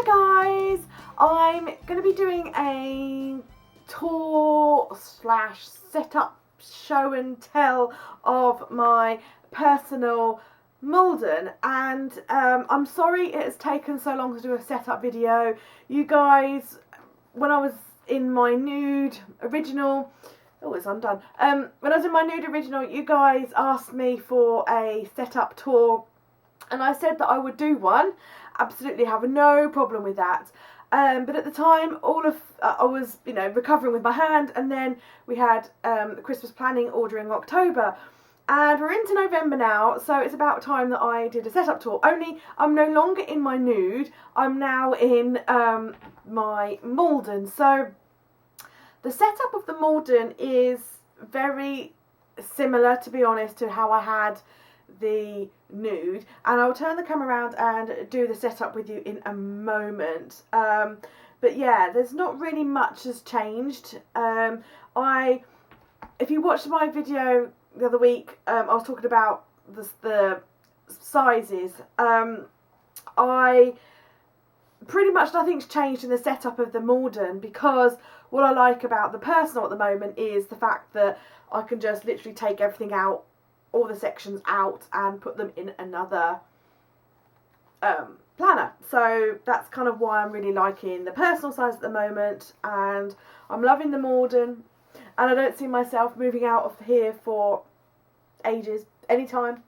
Hi guys, I'm going to be doing a tour slash setup show and tell of my personal Malden, and I'm sorry it has taken so long to do a setup video. You guys, when I was in my nude original, oh it's undone, when I was in my nude original, you guys asked me for a setup tour and I said that I would do one. Absolutely have no problem with that. But at the time, I was, recovering with my hand, and then we had the Christmas planning order in October, and we're into November now, so it's about time that I did a setup tour. Only I'm no longer in my nude. I'm now in my Malden. So the setup of the Malden is very similar, to be honest, to how I had the nude, and I'll turn the camera around and do the setup with you in a moment. But yeah, there's not really much has changed. If you watched my video the other week, I was talking about the sizes. Pretty much nothing's changed in the setup of the Malden, because what I like about the personal at the moment is the fact that I can just literally take everything out, all the sections out, and put them in another planner. So that's kind of why I'm really liking the personal size at the moment, and I'm loving the Malden, and I don't see myself moving out of here for ages, anytime.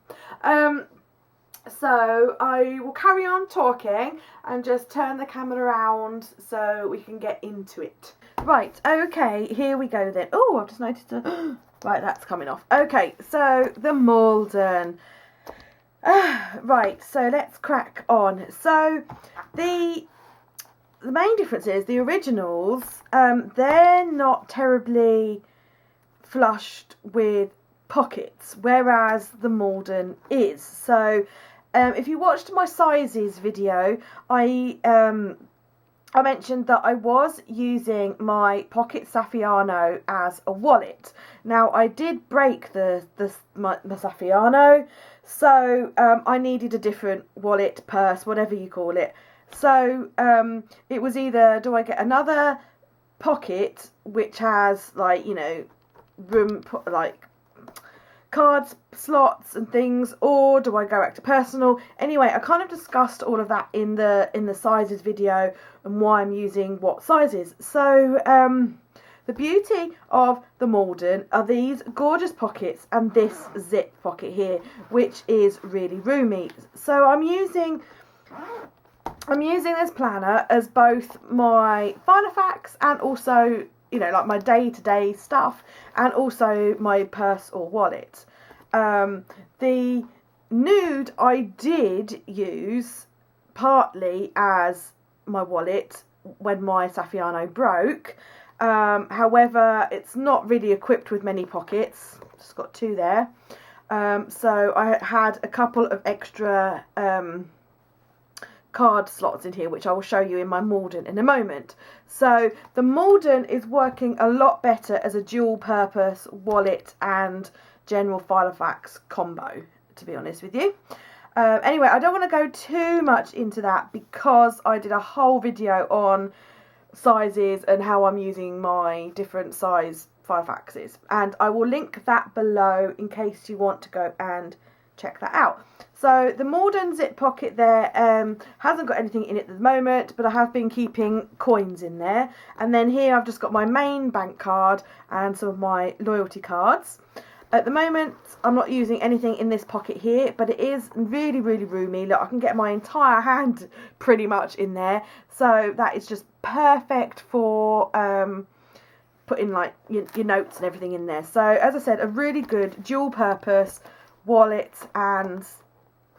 So I will carry on talking and just turn the camera around so we can get into it. Right, okay, here we go then. Oh, I've just noticed right, that's coming off. Okay, so the Malden. Right, so let's crack on. So the main difference is the originals, they're not terribly flushed with pockets, whereas the Malden is. So if you watched my sizes video, I mentioned that I was using my Pocket Saffiano as a wallet. Now I did break my Saffiano, so I needed a different wallet, purse, whatever you call it. So it was either, do I get another pocket which has room, like cards, slots and things, or do I go back to personal? Anyway, I kind of discussed all of that in the sizes video and why I'm using what sizes. So the beauty of the Malden are these gorgeous pockets and this zip pocket here, which is really roomy. So I'm using this planner as both my Filofax and also like my day-to-day stuff, and also my purse or wallet. The nude I did use partly as my wallet when my Saffiano broke. However, it's not really equipped with many pockets. Just got two there. So I had a couple of extra card slots in here, which I will show you in my Malden in a moment. So the Malden is working a lot better as a dual purpose wallet and general Filofax combo, to be honest with you. Anyway, I don't want to go too much into that because I did a whole video on sizes and how I'm using my different size Filofaxes, and I will link that below in case you want to go and check that out. So the Malden zip pocket there hasn't got anything in it at the moment, but I have been keeping coins in there. And then here I've just got my main bank card and some of my loyalty cards. At the moment I'm not using anything in this pocket here, but it is really, really roomy. Look, I can get my entire hand pretty much in there. So that is just perfect for putting like your notes and everything in there. So as I said, a really good dual purpose wallet and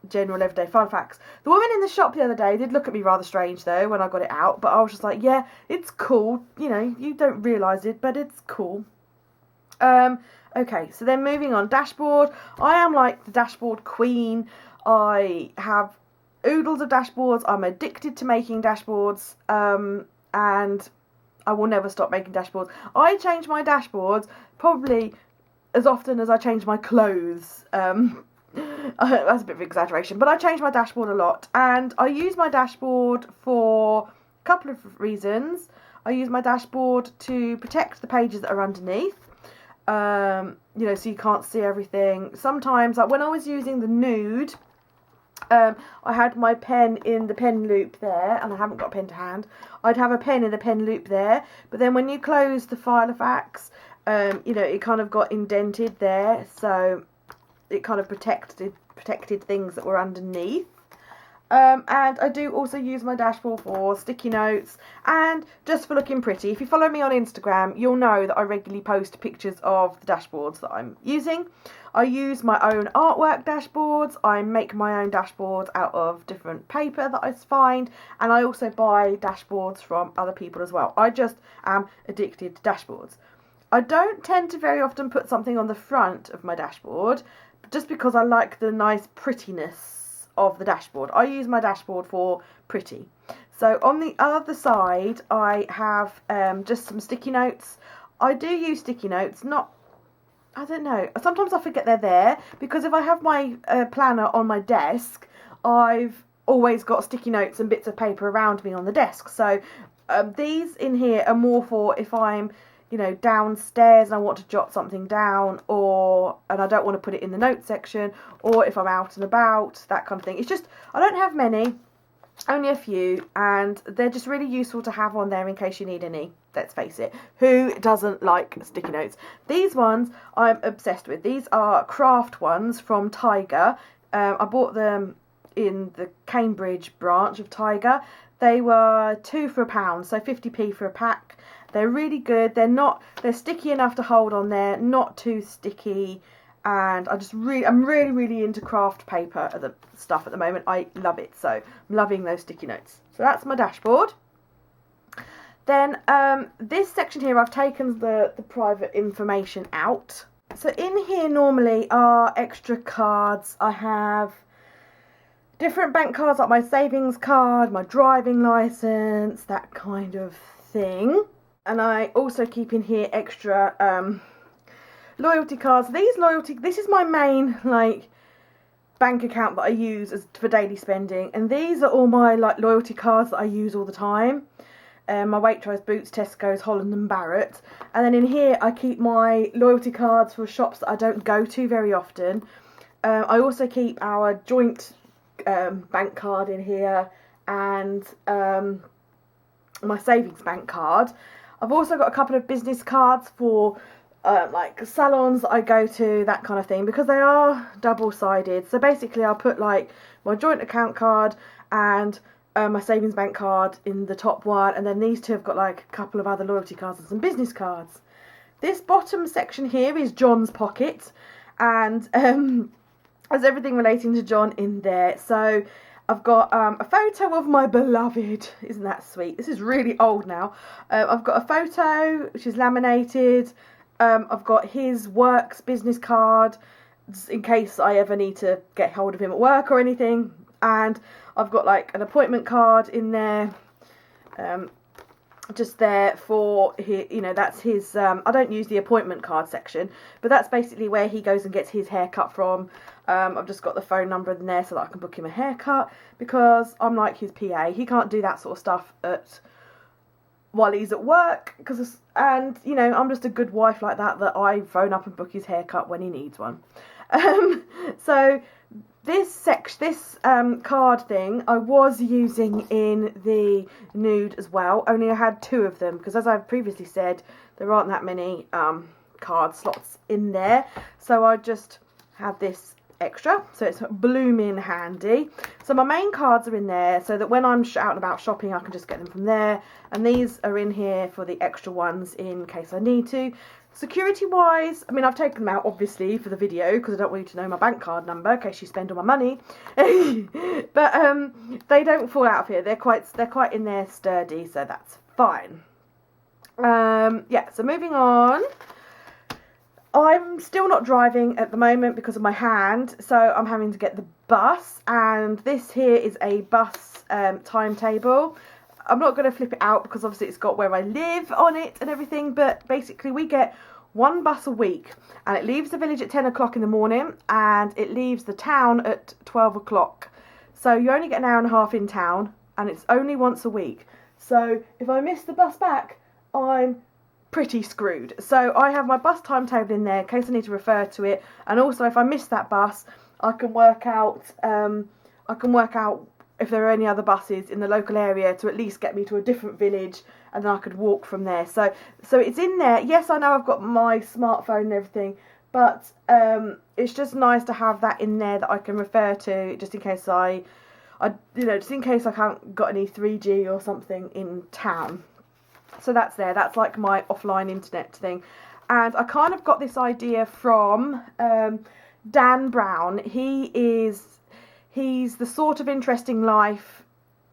general everyday Filofax. The woman in the shop the other day did look at me rather strange though when I got it out, but I was just like, yeah, it's cool, you don't realise it, but it's cool. Okay, so then moving on, dashboard. I am like the dashboard queen. I have oodles of dashboards. I'm addicted to making dashboards, and I will never stop making dashboards. I change my dashboards probably as often as I change my clothes. That's a bit of exaggeration, but I change my dashboard a lot, and I use my dashboard for a couple of reasons. I use my dashboard to protect the pages that are underneath, you know, so you can't see everything. Sometimes, like when I was using the nude, I had my pen in the pen loop there, and I haven't got a pen to hand. I'd have a pen in the pen loop there, but then when you close the Filofax, you know, it kind of got indented there, so it kind of protected things that were underneath. And I do also use my dashboard for sticky notes and just for looking pretty. If you follow me on Instagram, you'll know that I regularly post pictures of the dashboards that I'm using. I use my own artwork dashboards. I make my own dashboards out of different paper that I find, and I also buy dashboards from other people as well. I just am addicted to dashboards. I don't tend to very often put something on the front of my dashboard, just because I like the nice prettiness of the dashboard. I use my dashboard for pretty. So on the other side, I have just some sticky notes. I do use sticky notes, I don't know, sometimes I forget they're there, because if I have my planner on my desk, I've always got sticky notes and bits of paper around me on the desk. So these in here are more for if I'm, you know, downstairs and I want to jot something down, and I don't want to put it in the notes section, or if I'm out and about, that kind of thing. It's just, I don't have many, only a few, and they're just really useful to have on there in case you need any. Let's face it, who doesn't like sticky notes? These ones I'm obsessed with. These are craft ones from Tiger. I bought them in the Cambridge branch of Tiger. They were £2 for £1, so 50p for a pack. They're really good. They're sticky enough to hold on there, not too sticky, and I'm really into craft paper stuff at the moment. I love it, so I'm loving those sticky notes. So that's my dashboard. Then this section here, I've taken the private information out. So in here normally are extra cards. I have different bank cards, like my savings card, my driving license, that kind of thing. And I also keep in here extra loyalty cards. This is my main bank account that I use for daily spending, and these are all my loyalty cards that I use all the time. My Waitrose, Boots, Tesco's, Holland and Barrett. And then in here I keep my loyalty cards for shops that I don't go to very often. I also keep our joint bank card in here, and my savings bank card. I've also got a couple of business cards for salons that I go to, that kind of thing, because they are double-sided. So basically I'll put my joint account card and my savings bank card in the top one, and then these two have got a couple of other loyalty cards and some business cards. This bottom section here is John's pocket, and has everything relating to John in there. So I've got a photo of my beloved. Isn't that sweet? This is really old now. I've got a photo which is laminated. I've got his works business card in case I ever need to get hold of him at work or anything. And I've got an appointment card in there, just there for his, that's his, I don't use the appointment card section, but that's basically where he goes and gets his haircut from. I've just got the phone number in there so that I can book him a haircut, because I'm like his PA. He can't do that sort of stuff while he's at work, I'm just a good wife like that I phone up and book his haircut when he needs one. So this card thing I was using in the nude as well, only I had 2 of them, because as I've previously said, there aren't that many card slots in there, so I just have this extra, so it's blooming handy. So my main cards are in there so that when I'm out and about shopping I can just get them from there, and these are in here for the extra ones in case I need to. Security wise, I've taken them out obviously for the video because I don't want you to know my bank card number in case you spend all my money. But they don't fall out of here. They're quite in there sturdy, so that's fine. Yeah, so moving on. I'm still not driving at the moment because of my hand, so I'm having to get the bus, and this here is a bus timetable. I'm not going to flip it out because obviously it's got where I live on it and everything, but basically we get one bus a week, and it leaves the village at 10 o'clock in the morning and it leaves the town at 12 o'clock. So you only get an hour and a half in town, and it's only once a week. So if I miss the bus back, I'm pretty screwed. So I have my bus timetable in there in case I need to refer to it, and also if I miss that bus, I can work out if there are any other buses in the local area to at least get me to a different village, and then I could walk from there. So it's in there. Yes, I know I've got my smartphone and everything, but it's just nice to have that in there that I can refer to just in case just in case I haven't got any 3G or something in town. So that's there. That's like my offline internet thing. And I kind of got this idea from Dan Brown. He's the Sort of Interesting Life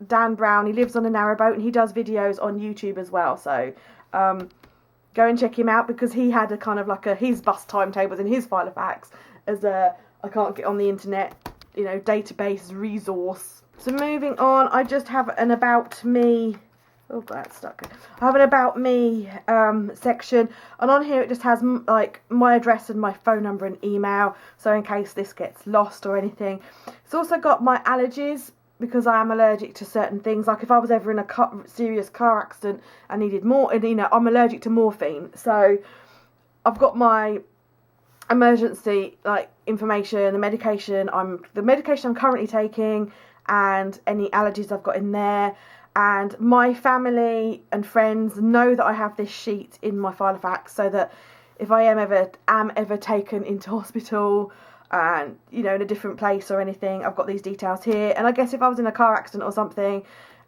Dan Brown. He lives on a narrowboat and he does videos on YouTube as well. So go and check him out, because he had a kind of like his bus timetables in his Filofax as a I can't get on the internet, database resource. So moving on, I just have an about me. Oh, that's stuck. I have an about me section, and on here it just has like my address and my phone number and email, so in case this gets lost or anything. It's also got my allergies, because I am allergic to certain things. Like if I was ever in a serious car accident and needed more, and I'm allergic to morphine, so I've got my emergency information, the medication I'm currently taking, and any allergies I've got in there. And my family and friends know that I have this sheet in my Filofax, so that if I am ever taken into hospital and in a different place or anything, I've got these details here. And I guess if I was in a car accident or something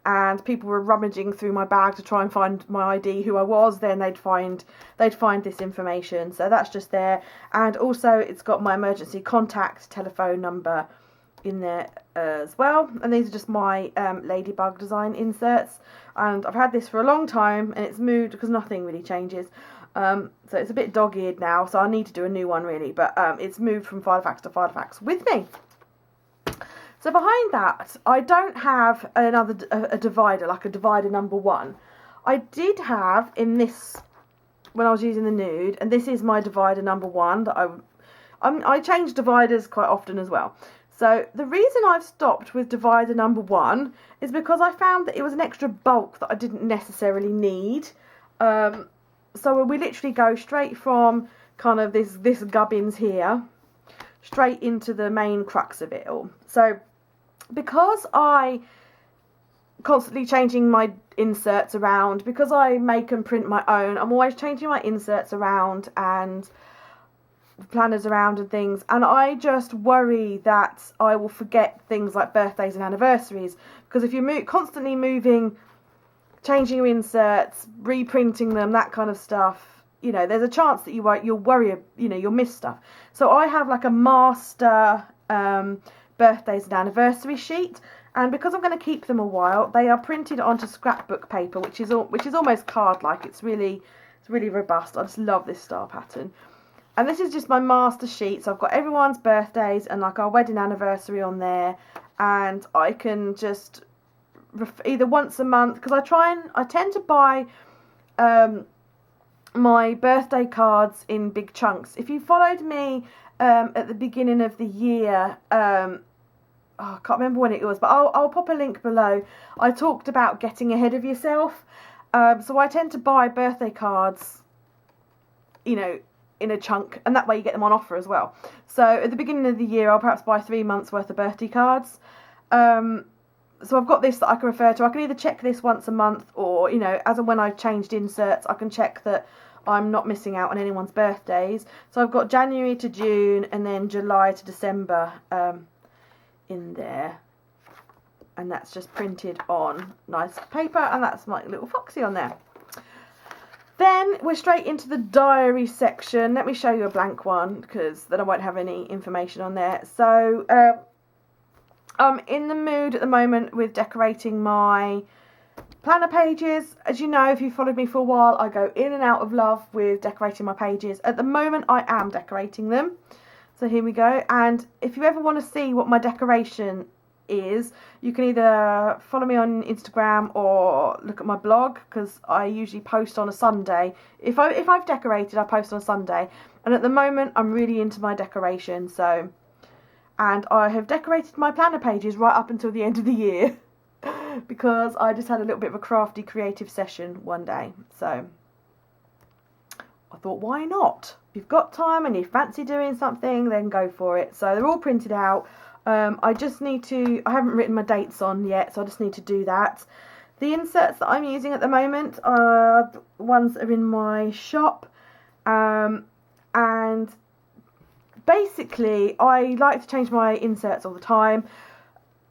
and people were rummaging through my bag to try and find my ID, who I was, then they'd find this information. So that's just there. And also it's got my emergency contact telephone number in there as well. And these are just my ladybug design inserts, and I've had this for a long time, and it's moved because nothing really changes, so it's a bit dog-eared now, so I need to do a new one really, but it's moved from Filofax to Filofax with me. So behind that, I don't have a divider, like a divider number 1. I did have in this when I was using the nude, and this is my divider number 1 that I change dividers quite often as well. So the reason I've stopped with divider number 1 is because I found that it was an extra bulk that I didn't necessarily need. So we literally go straight from kind of this gubbins here, straight into the main crux of it all. So because I constantly changing my inserts around, because I make and print my own, I'm always changing my inserts around and planners around and things, and I just worry that I will forget things like birthdays and anniversaries, because if you're constantly moving, changing your inserts, reprinting them, that kind of stuff, there's a chance that you'll worry, you'll miss stuff. So I have like a master birthdays and anniversary sheet, and because I'm going to keep them a while, they are printed onto scrapbook paper, which is almost card-like. It's really robust. I just love this star pattern. And this is just my master sheet, so I've got everyone's birthdays and like our wedding anniversary on there, and I can just either once a month, because I tend to buy my birthday cards in big chunks. If you followed me at the beginning of the year, I can't remember when it was, but I'll pop a link below. I talked about getting ahead of yourself, so I tend to buy birthday cards, in a chunk, and that way you get them on offer as well. So at the beginning of the year, I'll perhaps buy 3 months worth of birthday cards. So I've got this that I can refer to. I can either check this once a month, or as and when I've changed inserts, I can check that I'm not missing out on anyone's birthdays. So I've got January to June and then July to December in there, and that's just printed on nice paper, and that's my little foxy on there. Then we're straight into the diary section. Let me show you a blank one, because then I won't have any information on there. So I'm in the mood at the moment with decorating my planner pages. As you know, if you've followed me for a while, I go in and out of love with decorating my pages. At the moment, I am decorating them. So here we go. And if you ever want to see what my decoration is you can either follow me on Instagram or look at my blog, because I usually post on a Sunday. If I've decorated, I post on a Sunday, and at the moment I'm really into my decoration. So, and I have decorated my planner pages right up until the end of the year because I just had a little bit of a crafty creative session one day. So I thought, why not? If you've got time and you fancy doing something, then go for it. So they're all printed out. I just need to, I haven't written my dates on yet, so I just need to do that. The inserts that I'm using at the moment are the ones that are in my shop. And basically, I like to change my inserts all the time.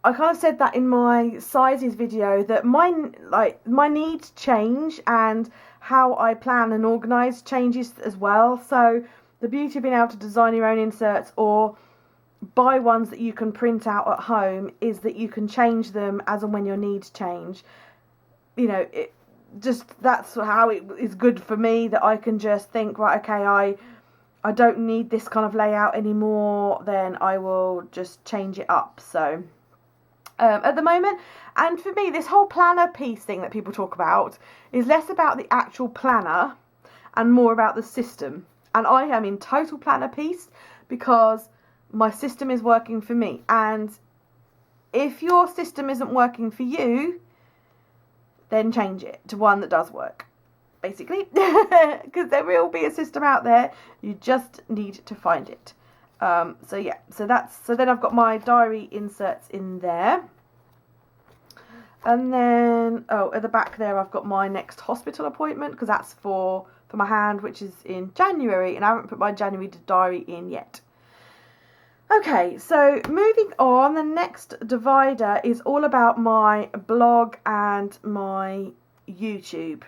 I kind of said that in my sizes video, that my needs change and how I plan and organise changes as well. So the beauty of being able to design your own inserts or buy ones that you can print out at home is that you can change them as and when your needs change. You know, that's how it is good for me, that I can just think, right, okay, I don't need this kind of layout anymore, then I will just change it up. So at the moment, and for me, this whole planner piece thing that people talk about is less about the actual planner and more about the system. And I am in total planner piece because my system is working for me. And if your system isn't working for you, then change it to one that does work, basically. Because there will be a system out there, you just need to find it. So yeah, so then I've got my diary inserts in there. And then, at the back there, I've got my next hospital appointment, because that's for my hand, which is in January, and I haven't put my January diary in yet. Okay, so moving on, the next divider is all about my blog and my YouTube.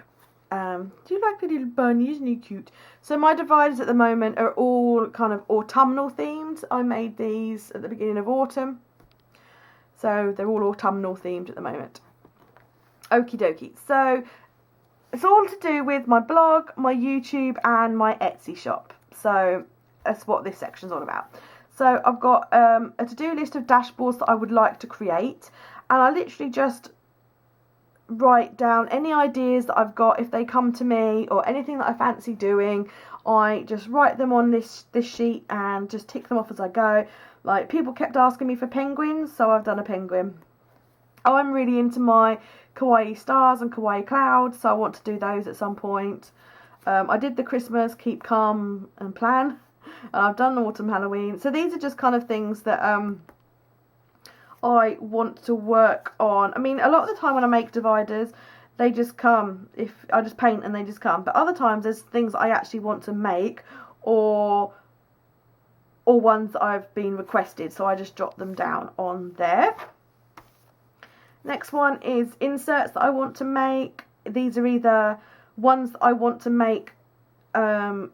Do you like the little bunny? Isn't he cute? So my dividers at the moment are all kind of autumnal themed. I made these at the beginning of autumn. So they're all autumnal themed at the moment. Okie dokie. So it's all to do with my blog, my YouTube and my Etsy shop. So that's what this section's all about. So I've got a to-do list of dashboards that I would like to create. And I literally just write down any ideas that I've got if they come to me, or anything that I fancy doing. I just write them on this sheet and just tick them off as I go. Like, people kept asking me for penguins, so I've done a penguin. Oh, I'm really into my kawaii stars and kawaii clouds, so I want to do those at some point. I did the Christmas, keep calm and plan. And I've done autumn Halloween. So these are just kind of things that I want to work on. I mean, a lot of the time when I make dividers, they just come. If I just paint and they just come. But other times there's things I actually want to make, or ones that I've been requested. So I just jot them down on there. Next one is inserts that I want to make. These are either ones that I want to make, ones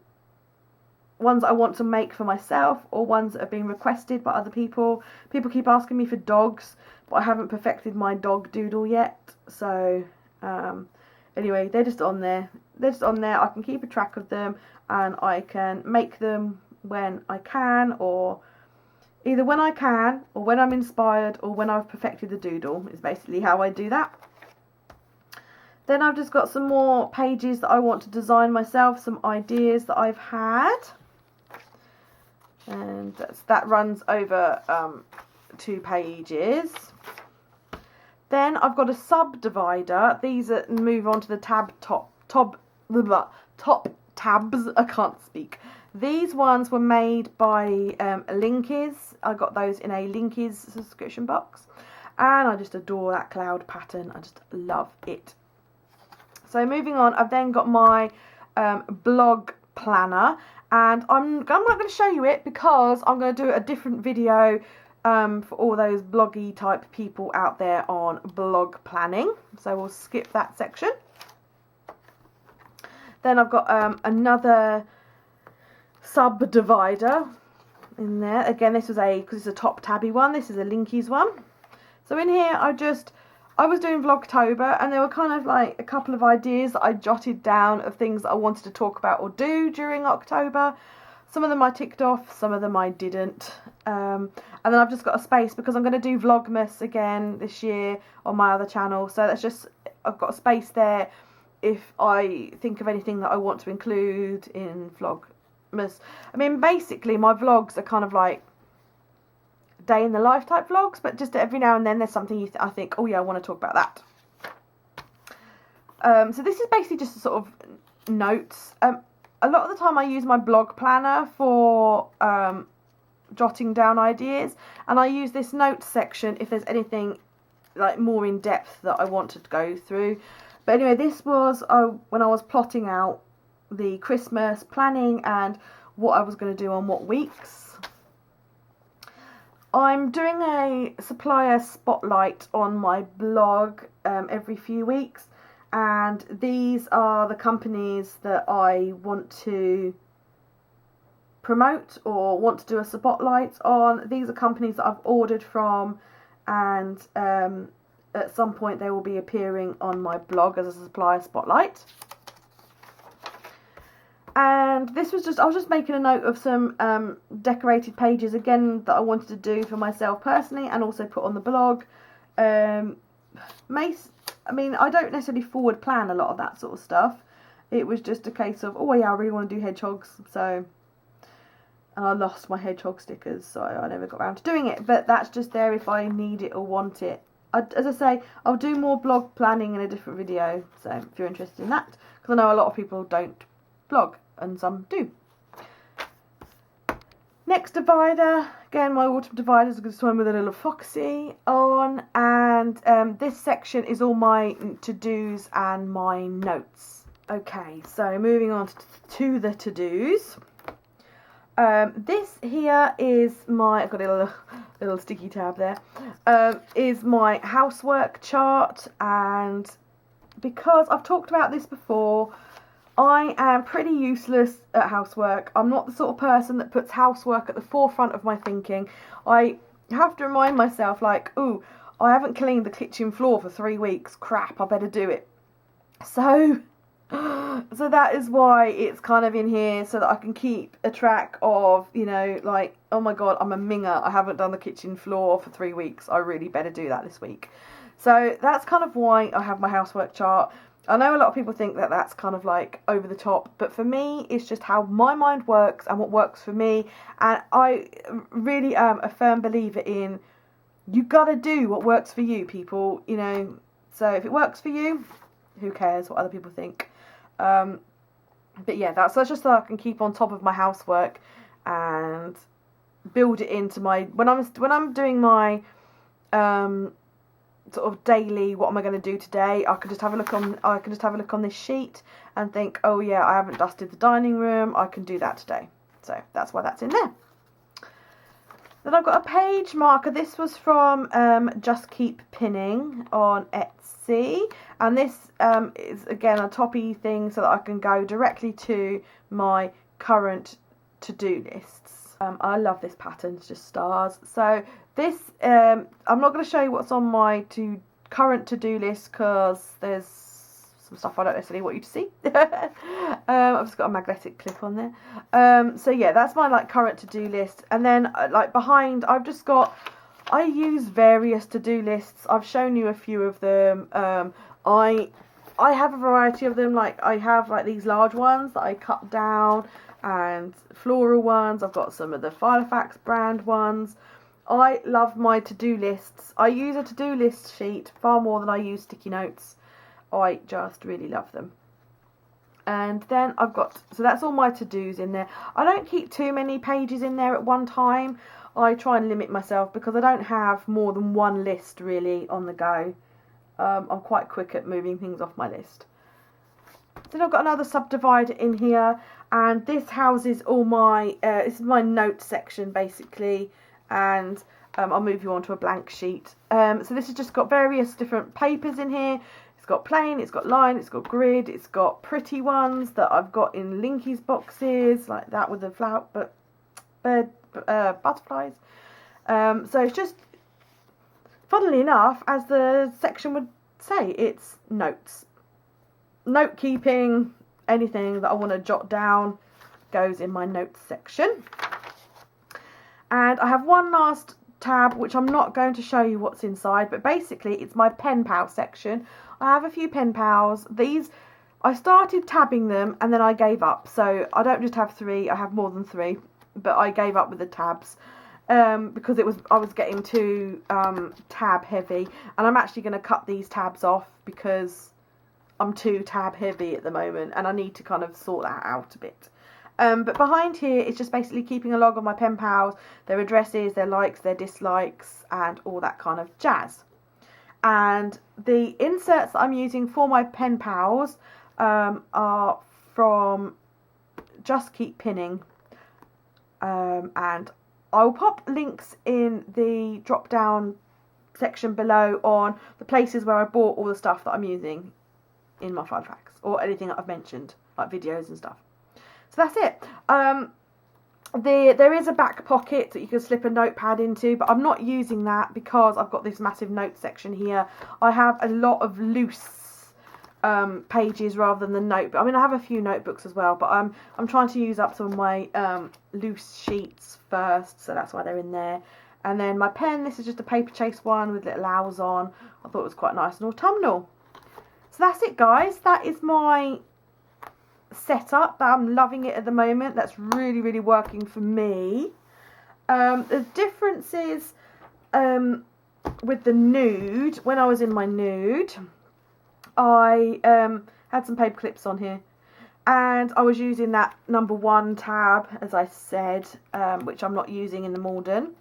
I want to make for myself, or ones that have been requested by other people. People keep asking me for dogs, but I haven't perfected my dog doodle yet. So anyway, they're just on there. They're just on there. I can keep a track of them, and I can make them when I can, or either when I can, or when I'm inspired, or when I've perfected the doodle, is basically how I do that. Then I've just got some more pages that I want to design myself, some ideas that I've had. And that runs over 2 pages. Then I've got a subdivider. These move on to the top tabs. I can't speak. These ones were made by Linkies. I got those in a Linkies subscription box. And I just adore that cloud pattern. I just love it. So moving on, I've then got my blog planner. And I'm not going to show you it because I'm going to do a different video for all those bloggy type people out there on blog planning. So we'll skip that section. Then I've got another subdivider in there. Again, this was because it's a top tabby one. This is a Linkies one. So in here, I was doing Vlogtober, and there were kind of like a couple of ideas that I jotted down of things that I wanted to talk about or do during October. Some of them I ticked off, some of them I didn't. And then I've just got a space because I'm going to do Vlogmas again this year on my other channel. So that's just, I've got a space there if I think of anything that I want to include in Vlogmas. I mean, basically my vlogs are kind of like day in the life type vlogs, but just every now and then there's something I think, oh yeah, I want to talk about that. So this is basically just a sort of notes. A lot of the time I use my blog planner for jotting down ideas, and I use this notes section if there's anything like more in depth that I want to go through. But anyway, this was when I was plotting out the Christmas planning and what I was going to do on what weeks. I'm doing a supplier spotlight on my blog every few weeks, and these are the companies that I want to promote or want to do a spotlight on. These are companies that I've ordered from, and at some point they will be appearing on my blog as a supplier spotlight. And this was just, I was just making a note of some decorated pages again that I wanted to do for myself personally and also put on the blog. I mean, I don't necessarily forward plan a lot of that sort of stuff. It was just a case of, oh yeah, I really want to do hedgehogs, so, and I lost my hedgehog stickers, so I never got around to doing it, but that's just there if I need it or want it. As I say, I'll do more blog planning in a different video, so if you're interested in that, because I know a lot of people don't blog, and some do. Next divider, again my autumn divider is a good one with a little foxy on, and this section is all my to-dos and my notes. Okay, so moving on to the to-dos. This here is my, I've got a little sticky tab there, is my housework chart, and because I've talked about this before, I am pretty useless at housework. I'm not the sort of person that puts housework at the forefront of my thinking. I have to remind myself, like, ooh, I haven't cleaned the kitchen floor for 3 weeks. Crap, I better do it. So that is why it's kind of in here, so that I can keep a track of, you know, like, oh my god, I'm a minger. I haven't done the kitchen floor for 3 weeks. I really better do that this week. So that's kind of why I have my housework chart. I know a lot of people think that that's kind of like over the top, but for me it's just how my mind works and what works for me, and I really am a firm believer in, you gotta do what works for you, people, you know. So if it works for you, who cares what other people think. But yeah, that's just so I can keep on top of my housework and build it into my, when I'm doing my sort of daily, what am I going to do today, I can just have a look on this sheet and think, oh yeah, I haven't dusted the dining room, I can do that today. So that's why that's in there. Then I've got a page marker. This was from Just Keep Pinning on Etsy, and this is again a toppy thing so that I can go directly to my current to-do lists. I love this pattern, it's just stars. So this, I'm not going to show you what's on my current to-do list because there's some stuff I don't necessarily want you to see. I've just got a magnetic clip on there. So yeah, that's my like current to-do list. And then like behind, I've just got, I use various to-do lists. I've shown you a few of them. I have a variety of them. Like I have like these large ones that I cut down, and floral ones. I've got some of the Filofax brand ones. I love my to-do lists. I use a to-do list sheet far more than I use sticky notes. I just really love them. And then I've got, so that's all my to-dos in there. I don't keep too many pages in there at one time. I try and limit myself because I don't have more than one list really on the go. I'm quite quick at moving things off my list. Then I've got another subdivider in here, and this houses all my, this is my note section basically, and I'll move you on to a blank sheet. So this has just got various different papers in here. It's got plain, it's got line, it's got grid, it's got pretty ones that I've got in Linky's boxes, like that with the flower, butterflies. So it's just, funnily enough, as the section would say, it's notes. Note keeping, anything that I want to jot down, goes in my notes section. And I have one last tab which I'm not going to show you what's inside, but basically it's my pen pal section. I have a few pen pals. These, I started tabbing them and then I gave up, so I don't just have 3, I have more than 3, but I gave up with the tabs because I was getting too tab heavy, and I'm actually going to cut these tabs off because I'm too tab heavy at the moment and I need to kind of sort that out a bit. But behind here it's just basically keeping a log of my pen pals, their addresses, their likes, their dislikes, and all that kind of jazz. And the inserts that I'm using for my pen pals are from Just Keep Pinning, and I'll pop links in the drop down section below on the places where I bought all the stuff that I'm using in my Filofax, or anything that I've mentioned, like videos and stuff. So that's it. There is a back pocket that you can slip a notepad into, but I'm not using that because I've got this massive notes section here. I have a lot of loose pages rather than the notebook. I mean, I have a few notebooks as well, but I'm trying to use up some of my loose sheets first, so that's why they're in there. And then my pen, this is just a paper chase one with little owls on. I thought it was quite nice and autumnal. So that's it, guys. That is my setup. I'm loving it at the moment. That's really, really working for me. The difference is with the nude, when I was in my nude, I had some paper clips on here, and I was using that #1 tab, as I said, which I'm not using in the Malden.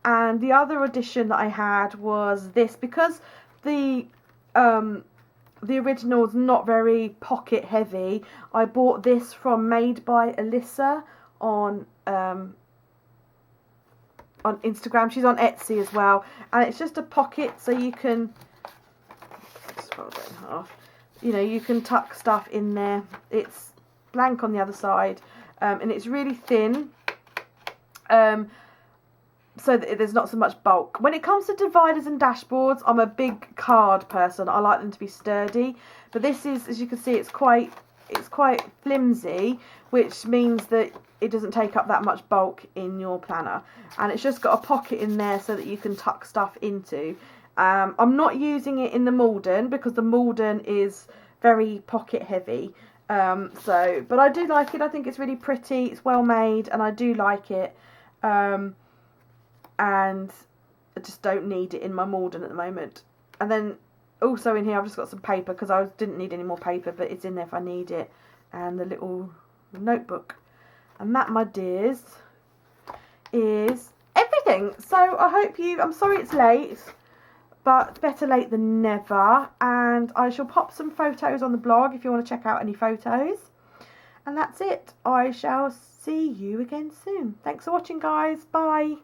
And the other addition that I had was this, because the original's not very pocket heavy. I bought this from Made by Alyssa on Instagram. She's on Etsy as well, and it's just a pocket, so you can fold it in half. You know, you can tuck stuff in there. It's blank on the other side, and it's really thin, so that there's not so much bulk. When it comes to dividers and dashboards, I'm a big card person. I like them to be sturdy, but this is, as you can see, it's quite flimsy, which means that it doesn't take up that much bulk in your planner, and it's just got a pocket in there so that you can tuck stuff into. I'm not using it in the Malden because the Malden is very pocket heavy, but I do like it. I think it's really pretty, it's well made, and I do like it. And I just don't need it in my Malden at the moment. And then also in here I've just got some paper because I didn't need any more paper, but it's in there if I need it, and the little notebook. And that, my dears, is everything. So I hope I'm sorry it's late, but better late than never. And I shall pop some photos on the blog if you want to check out any photos. And that's it. I shall see you again soon. Thanks for watching, guys. Bye.